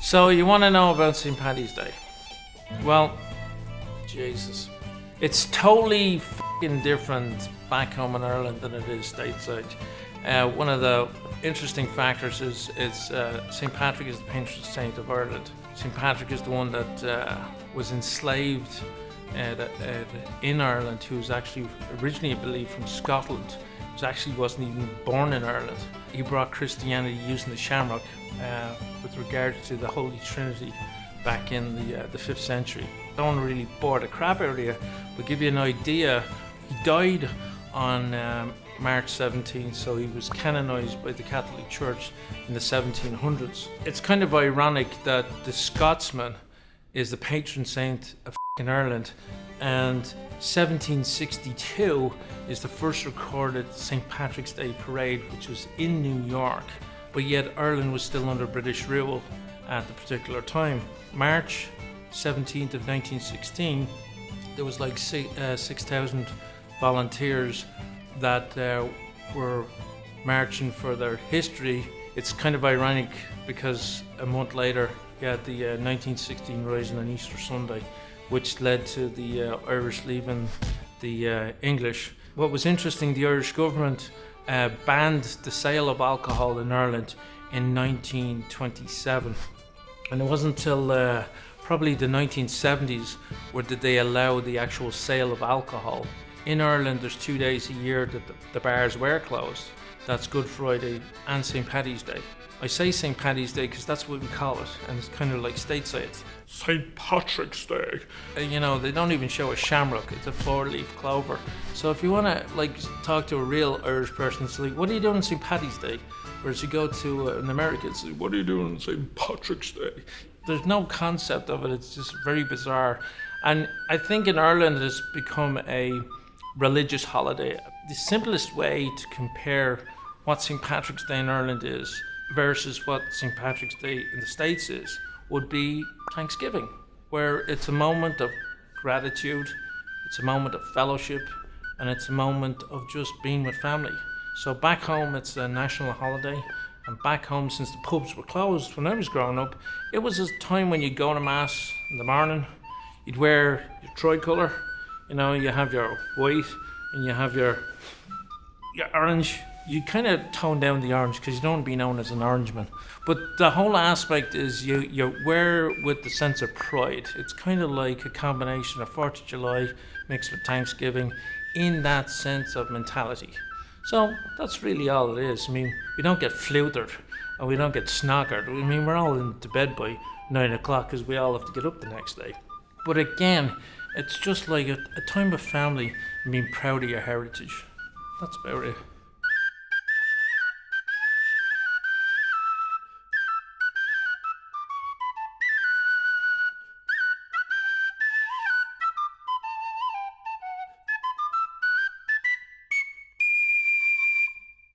So you want to know about St. Paddy's Day? Well, Jesus. It's totally f***ing different back home in Ireland than it is stateside. One of the interesting factors is St. Patrick is the patron saint of Ireland. St. Patrick is the one that was enslaved in Ireland, who was actually originally, I believe, from Scotland. He actually wasn't even born in Ireland. He brought Christianity using the shamrock with regard to the Holy Trinity back in the 5th century. I don't want to really bore the crap out of you, but give you an idea. He died on March 17th, so he was canonized by the Catholic Church in the 1700s. It's kind of ironic that the Scotsman is the patron saint of Ireland, and 1762 is the first recorded St. Patrick's Day parade, which was in New York, but yet Ireland was still under British rule at the particular time. March 17th of 1916, there was like 6,000 volunteers that were marching for their history. It's kind of ironic because a month later you had the 1916 Rising on Easter Sunday, which led to the Irish leaving the English. What was interesting, the Irish government banned the sale of alcohol in Ireland in 1927. And it wasn't until probably the 1970s where did they allow the actual sale of alcohol. In Ireland, there's 2 days a year that the bars were closed. That's Good Friday and St. Paddy's Day. I say St. Paddy's Day because that's what we call it, and it's kind of like stateside. St. Patrick's Day. You know, they don't even show a shamrock, it's a 4-leaf clover. So if you want to talk to a real Irish person, it's like, what are you doing on St. Paddy's Day? Whereas you go to an American, it's like, what are you doing on St. Patrick's Day? There's no concept of it, it's just very bizarre. And I think in Ireland it has become a religious holiday. The simplest way to compare what St. Patrick's Day in Ireland is versus what St. Patrick's Day in the States is would be Thanksgiving, where it's a moment of gratitude, it's a moment of fellowship, and it's a moment of just being with family. So back home it's a national holiday, and back home, since the pubs were closed when I was growing up, it was a time when you'd go to mass in the morning, you'd wear your tricolour, you know, you have your white and you have your orange. You kind of tone down the orange because you don't want to be known as an orangeman. But the whole aspect is you wear with the sense of pride. It's kind of like a combination of 4th of July mixed with Thanksgiving in that sense of mentality. So that's really all it is. I mean, we don't get flutered and we don't get snoggered. I mean, we're all into bed by 9 o'clock because we all have to get up the next day. But again, it's just like a time of family and being proud of your heritage. That's about it.